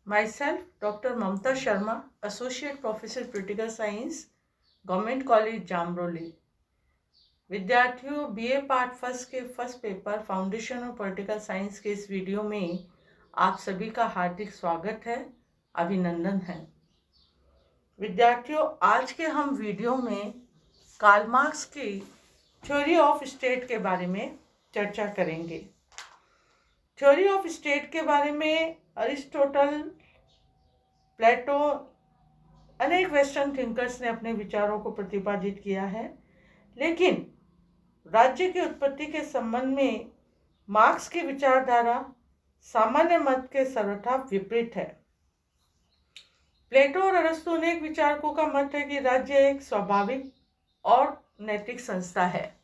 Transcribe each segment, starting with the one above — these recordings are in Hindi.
Myself, Dr. Mamta Sharma, Associate Professor Political Science, government college Jamroli. विद्यार्थियों, बीए पार्ट फर्स्ट के first paper foundation of political science के इस वीडियो में आप सभी का हार्दिक स्वागत है, अभिनंदन है। विद्यार्थियों, आज के हम वीडियो में कार्ल मार्क्स की थ्योरी ऑफ स्टेट के बारे में चर्चा करेंगे। थ्योरी ऑफ स्टेट के बारे में अरिस्टोटल, प्लेटो, अनेक वेस्टर्न थिंकर्स ने अपने विचारों को प्रतिपादित किया है, लेकिन राज्य की उत्पत्ति के संबंध में मार्क्स की विचारधारा सामान्य मत के सर्वथा विपरीत है। प्लेटो और अरस्तु अनेक विचारकों का मत है कि राज्य एक स्वाभाविक और नैतिक संस्था है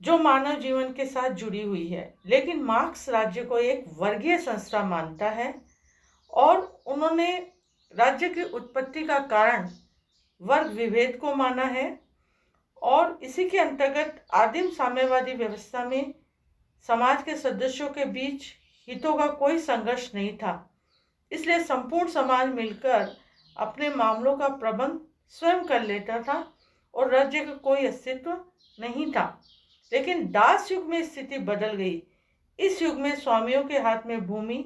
जो मानव जीवन के साथ जुड़ी हुई है, लेकिन मार्क्स राज्य को एक वर्गीय संस्था मानता है और उन्होंने राज्य की उत्पत्ति का कारण वर्ग विभेद को माना है और इसी के अंतर्गत आदिम साम्यवादी व्यवस्था में समाज के सदस्यों के बीच हितों का कोई संघर्ष नहीं था, इसलिए संपूर्ण समाज मिलकर अपने मामलों का प्रबंध स्वयं कर लेता था और राज्य का कोई अस्तित्व नहीं था। लेकिन दास युग में स्थिति बदल गई। इस युग में स्वामियों के हाथ में भूमि,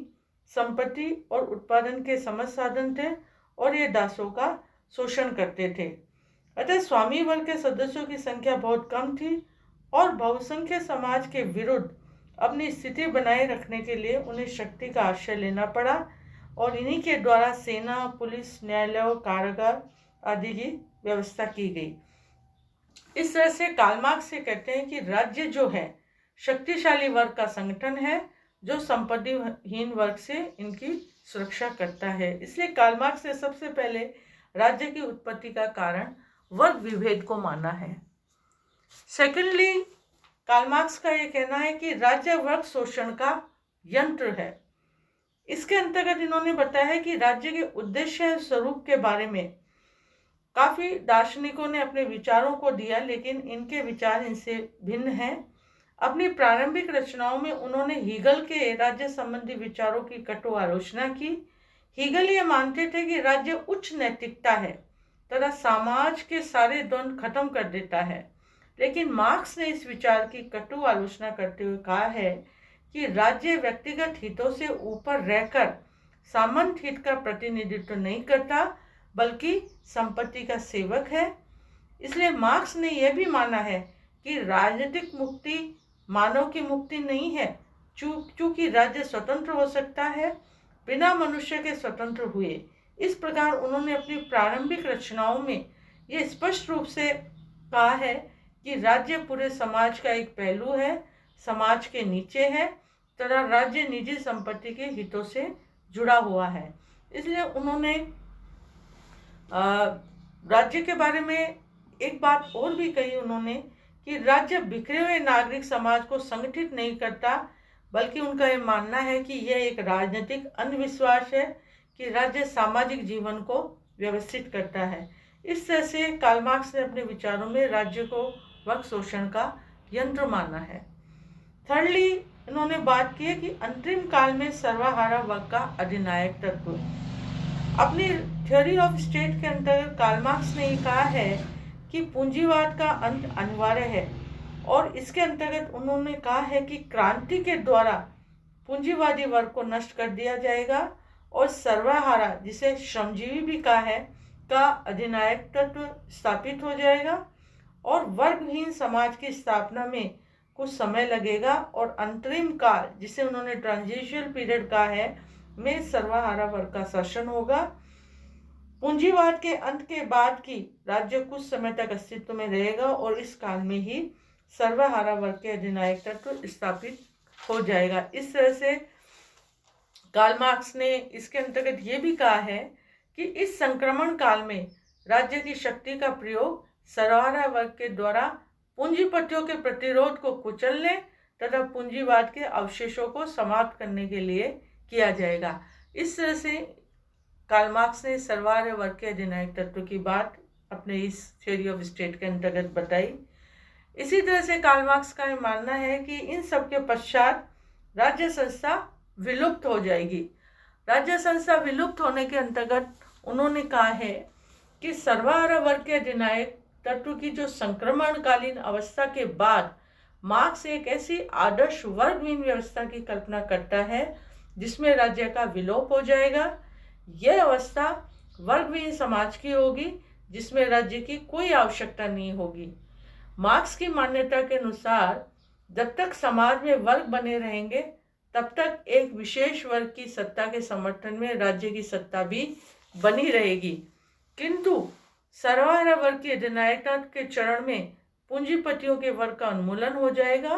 संपत्ति और उत्पादन के समस्त साधन थे और ये दासों का शोषण करते थे। अतः स्वामी वर्ग के सदस्यों की संख्या बहुत कम थी और बहुसंख्यक समाज के विरुद्ध अपनी स्थिति बनाए रखने के लिए उन्हें शक्ति का आश्रय लेना पड़ा और इन्हीं के द्वारा सेना, पुलिस, न्यायालय, कारागार आदि की व्यवस्था की गई। इस तरह से कार्ल मार्क्स से कहते हैं कि राज्य जो है शक्तिशाली वर्ग का संगठन है जो संपत्तिहीन वर्ग से इनकी सुरक्षा करता है। इसलिए कार्ल मार्क्स ने सबसे पहले राज्य की उत्पत्ति का कारण वर्ग विभेद को माना है। सेकेंडली, कार्ल मार्क्स का यह कहना है कि राज्य वर्ग शोषण का यंत्र है। इसके अंतर्गत इन्होंने बताया है कि राज्य के उद्देश्य और स्वरूप के बारे में काफी दार्शनिकों ने अपने विचारों को दिया, लेकिन इनके विचार इनसे भिन्न हैं। अपनी प्रारंभिक रचनाओं में उन्होंने हीगल के राज्य संबंधी विचारों की कटु आलोचना की। हीगल ये मानते थे कि राज्य उच्च नैतिकता है तथा समाज के सारे द्वंद्व खत्म कर देता है, लेकिन मार्क्स ने इस विचार की कटु आलोचना करते हुए कहा है कि राज्य व्यक्तिगत हितों से ऊपर रहकर सामान्य हित का प्रतिनिधित्व नहीं करता बल्कि संपत्ति का सेवक है। इसलिए मार्क्स ने यह भी माना है कि राजनीतिक मुक्ति मानव की मुक्ति नहीं है, चूंकि राज्य स्वतंत्र हो सकता है बिना मनुष्य के स्वतंत्र हुए। इस प्रकार उन्होंने अपनी प्रारंभिक रचनाओं में यह स्पष्ट रूप से कहा है कि राज्य पूरे समाज का एक पहलू है, समाज के नीचे है तथा राज्य निजी संपत्ति के हितों से जुड़ा हुआ है। इसलिए उन्होंने राज्य के बारे में एक बात और भी कही उन्होंने कि राज्य बिखरे हुए नागरिक समाज को संगठित नहीं करता, बल्कि उनका यह मानना है कि यह एक राजनीतिक अंधविश्वास है कि राज्य सामाजिक जीवन को व्यवस्थित करता है। इस तरह से कार्ल मार्क्स ने अपने विचारों में राज्य को वर्ग शोषण का यंत्र माना है। थर्डली, इन्होंने बात की है कि अंतरिम काल में सर्वहारा वर्ग का अधिनायक तत्व। अपनी थ्योरी ऑफ स्टेट के अंतर्गत कार्ल मार्क्स ने कहा है कि पूंजीवाद का अंत अनिवार्य है और इसके अंतर्गत उन्होंने कहा है कि क्रांति के द्वारा पूंजीवादी वर्ग को नष्ट कर दिया जाएगा और सर्वहारा, जिसे श्रमजीवी भी कहा है, का अधिनायक तत्व स्थापित हो जाएगा और वर्गहीन समाज की स्थापना में कुछ समय लगेगा और अंतरिम काल, जिसे उन्होंने ट्रांजिशनल पीरियड कहा है, में सर्वहारा वर्ग का शासन होगा। पूंजीवाद के अंत के बाद की राज्य कुछ समय तक अस्तित्व में रहेगा और इस काल में ही सर्वहारा वर्ग के अधिनायक तत्व स्थापित हो जाएगा। इस तरह से कार्ल मार्क्स ने इसके अंतर्गत ये भी कहा है कि इस संक्रमण काल में राज्य की शक्ति का प्रयोग सर्वहारा वर्ग के द्वारा पूंजीपतियों के प्रतिरोध को कुचलने तथा पूंजीवाद के अवशेषों को समाप्त करने के लिए किया जाएगा। इस तरह से कार्ल मार्क्स ने सर्वहारा वर्ग के अधिनायक तत्व की बात अपने इस थ्योरी ऑफ स्टेट के अंतर्गत बताई। इसी तरह से कार्ल मार्क्स का यह मानना है कि इन सब के पश्चात राज्य संस्था विलुप्त हो जाएगी। राज्य संस्था विलुप्त होने के अंतर्गत उन्होंने कहा है कि सर्वहारा वर्ग के अधिनायक तत्व की जो संक्रमणकालीन अवस्था के बाद मार्क्स एक ऐसी आदर्श वर्गहीन व्यवस्था की कल्पना करता है जिसमें राज्य का विलोप हो जाएगा। यह अवस्था वर्गहीन समाज की होगी जिसमें राज्य की कोई आवश्यकता नहीं होगी। मार्क्स की मान्यता के अनुसार जब तक समाज में वर्ग बने रहेंगे तब तक एक विशेष वर्ग की सत्ता के समर्थन में राज्य की सत्ता भी बनी रहेगी, किंतु सर्वहारा वर्ग की अधिनायकता के चरण में पूंजीपतियों के वर्ग का उन्मूलन हो जाएगा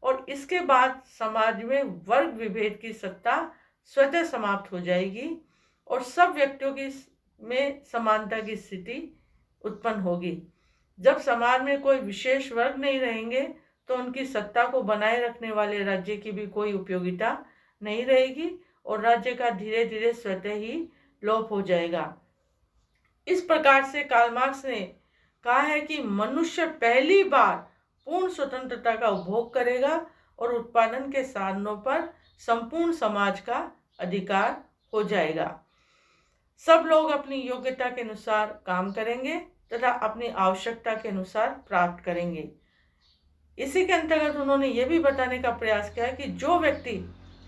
और इसके बाद समाज में वर्ग विभेद की सत्ता स्वतः समाप्त हो जाएगी और सब व्यक्तियों की में समानता की स्थिति उत्पन्न होगी। जब समाज में कोई विशेष वर्ग नहीं रहेंगे तो उनकी सत्ता को बनाए रखने वाले राज्य की भी कोई उपयोगिता नहीं रहेगी और राज्य का धीरे धीरे स्वतः ही लोप हो जाएगा। इस प्रकार से कार्ल मार्क्स ने कहा है कि मनुष्य पहली बार पूर्ण स्वतंत्रता का उपभोग करेगा और उत्पादन के साधनों पर संपूर्ण समाज का अधिकार हो जाएगा। सब लोग अपनी योग्यता के अनुसार काम करेंगे तथा अपनी आवश्यकता के अनुसार प्राप्त करेंगे। इसी के अंतर्गत उन्होंने ये भी बताने का प्रयास किया कि जो व्यक्ति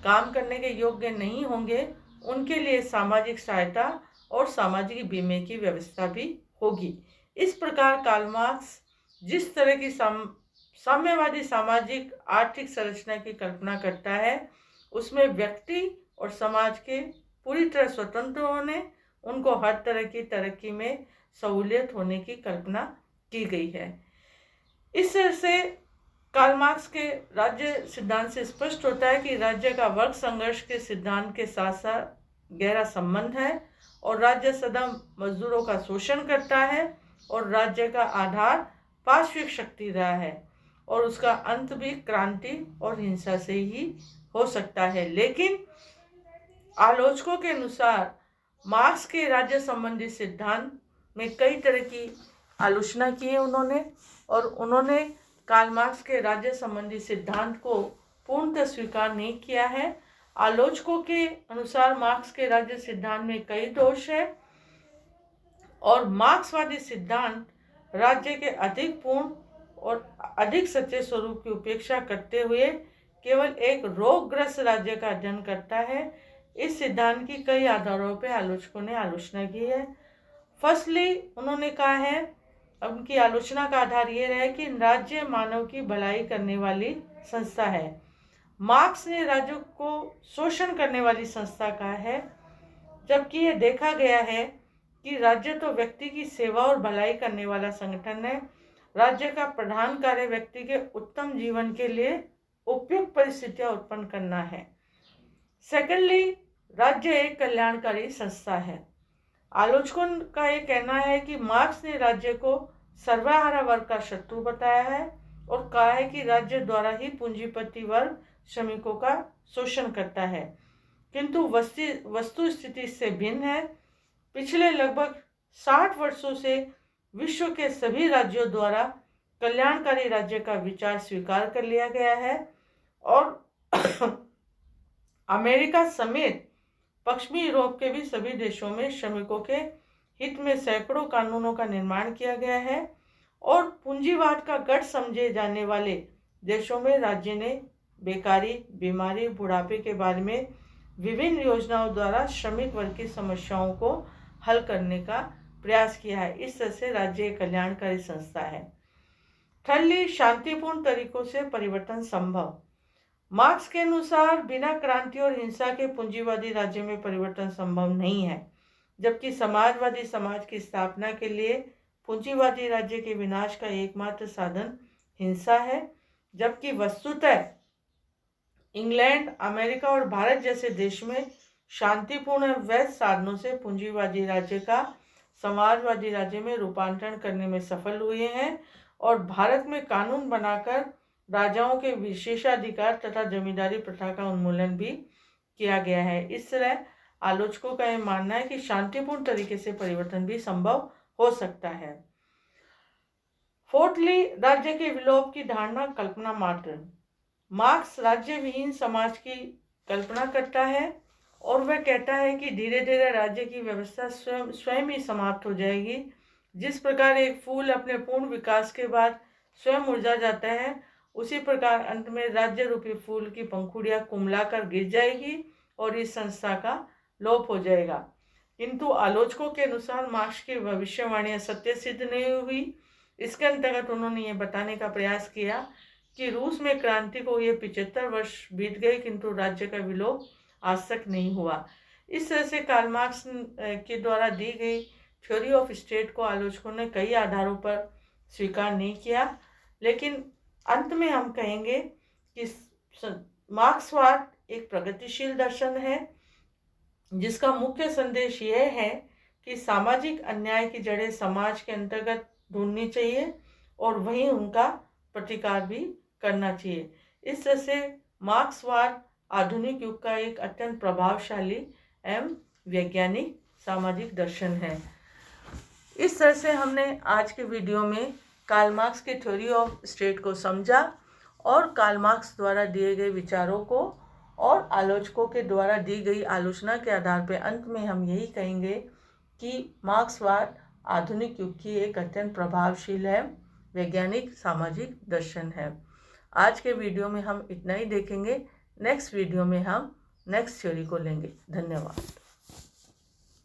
काम करने के योग्य नहीं होंगे उनके लिए सामाजिक सहायता और सामाजिक बीमे की व्यवस्था भी होगी। इस प्रकार कार्ल मार्क्स जिस तरह की साम्यवादी सामाजिक आर्थिक संरचना की कल्पना करता है उसमें व्यक्ति और समाज के पूरी तरह स्वतंत्र होने, उनको हर तरह की तरक्की में सहूलियत होने की कल्पना की गई है। इस तरह से कार्ल मार्क्स के राज्य सिद्धांत से स्पष्ट होता है कि राज्य का वर्ग संघर्ष के सिद्धांत के साथ साथ गहरा संबंध है और राज्य सदा मजदूरों का शोषण करता है और राज्य का आधार पार्श्विक शक्ति रहा है और उसका अंत भी क्रांति और हिंसा से ही हो सकता है। लेकिन आलोचकों के अनुसार मार्क्स के राज्य संबंधी सिद्धांत में कई तरह की आलोचना की है उन्होंने, और उन्होंने कार्ल मार्क्स के राज्य संबंधी सिद्धांत को पूर्णतः स्वीकार नहीं किया है। आलोचकों के अनुसार मार्क्स के राज्य सिद्धांत में कई दोष है और मार्क्सवादी सिद्धांत राज्य के अधिक पूर्ण और अधिक सच्चे स्वरूप की उपेक्षा करते हुए केवल एक रोगग्रस्त राज्य का अध्ययन करता है। इस सिद्धांत की कई आधारों पर आलोचकों ने आलोचना की है। फर्स्टली उन्होंने कहा है, उनकी आलोचना का आधार ये रहा कि राज्य मानव की भलाई करने वाली संस्था है। मार्क्स ने राज्य को शोषण करने वाली संस्था कहा है, जबकि यह देखा गया है कि राज्य तो व्यक्ति की सेवा और भलाई करने वाला संगठन है। राज्य का प्रधान कार्य व्यक्ति के उत्तम जीवन के लिए उपयुक्त परिस्थितियां उत्पन्न करना है। सेकेंडली, राज्य एक कल्याणकारी संस्था है। आलोचकों का यह कहना है कि मार्क्स ने राज्य को सर्वहारा वर्ग का शत्रु बताया है और कहा है कि राज्य द्वारा ही पूंजीपति वर्ग श्रमिकों का शोषण करता है, किंतु वस्तु स्थिति इससे भिन्न है। पिछले लगभग 60 वर्षों से विश्व के सभी राज्यों द्वारा कल्याणकारी राज्य का विचार स्वीकार कर लिया गया है और अमेरिका समेत पश्चिमी यूरोप के भी सभी देशों में श्रमिकों के हित में सैकड़ों कानूनों का निर्माण किया गया है और पूंजीवाद का गढ़ समझे जाने वाले देशों में राज्य ने बेकारी, बीमारी, बुढ़ापे के बारे में विभिन्न योजनाओं द्वारा श्रमिक वर्ग की समस्याओं को हल करने का प्रयास किया है। इस तरह से राज्य एक कल्याणकारी संस्था है। थर्डली, शांतिपूर्ण तरीकों से परिवर्तन संभव। मार्क्स के अनुसार बिना क्रांति और हिंसा के पूंजीवादी राज्य में परिवर्तन संभव नहीं है, जबकि समाजवादी समाज की स्थापना के लिए पूंजीवादी राज्य के विनाश का एकमात्र साधन हिंसा है। जबकि वस्तुतः इंग्लैंड, अमेरिका और भारत जैसे देश में शांतिपूर्ण वैध साधनों से पूंजीवादी राज्य का समाजवादी राज्य में रूपांतरण करने में सफल हुए हैं और भारत में कानून बनाकर राजाओं के विशेषाधिकार तथा जमींदारी प्रथा का उन्मूलन भी किया गया है। इस तरह आलोचकों का यह मानना है कि शांतिपूर्ण तरीके से परिवर्तन भी संभव हो सकता है। फोर्थली, राज्य के विलोप की धारणा कल्पना मात्र। मार्क्स राज्य विहीन समाज की कल्पना करता है और वह कहता है कि धीरे धीरे राज्य की व्यवस्था स्वयं ही समाप्त हो जाएगी। जिस प्रकार एक फूल अपने पूर्ण विकास के बाद स्वयं मुरझा जाता है, उसी प्रकार अंत में राज्य रूपी फूल की पंखुड़ियां कुम्हलाकर गिर जाएगी और इस संस्था का लोप हो जाएगा। किंतु आलोचकों के अनुसार मार्क्स की भविष्यवाणियां सत्य सिद्ध नहीं हुई। इसके अंतर्गत उन्होंने ये बताने का प्रयास किया कि रूस में क्रांति को ये 75 वर्ष बीत गए, किंतु राज्य का विलोप आज तक नहीं हुआ। इस तरह से कार्ल मार्क्स के द्वारा दी गई थ्योरी ऑफ स्टेट को आलोचकों ने कई आधारों पर स्वीकार नहीं किया, लेकिन अंत में हम कहेंगे कि मार्क्सवाद एक प्रगतिशील दर्शन है जिसका मुख्य संदेश यह है कि सामाजिक अन्याय की जड़ें समाज के अंतर्गत ढूंढनी चाहिए और वहीं उनका प्रतिकार भी करना चाहिए। इस तरह से मार्क्सवाद आधुनिक युग का एक अत्यंत प्रभावशाली एवं वैज्ञानिक सामाजिक दर्शन है। इस तरह से हमने आज के वीडियो में कार्ल मार्क्स की थ्योरी ऑफ स्टेट को समझा और कार्ल मार्क्स द्वारा दिए गए विचारों को और आलोचकों के द्वारा दी गई आलोचना के आधार पर अंत में हम यही कहेंगे कि मार्क्सवाद आधुनिक युग की एक अत्यंत प्रभावशील है वैज्ञानिक सामाजिक दर्शन है। आज के वीडियो में हम इतना ही देखेंगे। नेक्स्ट वीडियो में हम नेक्स्ट थ्योरी को लेंगे। धन्यवाद।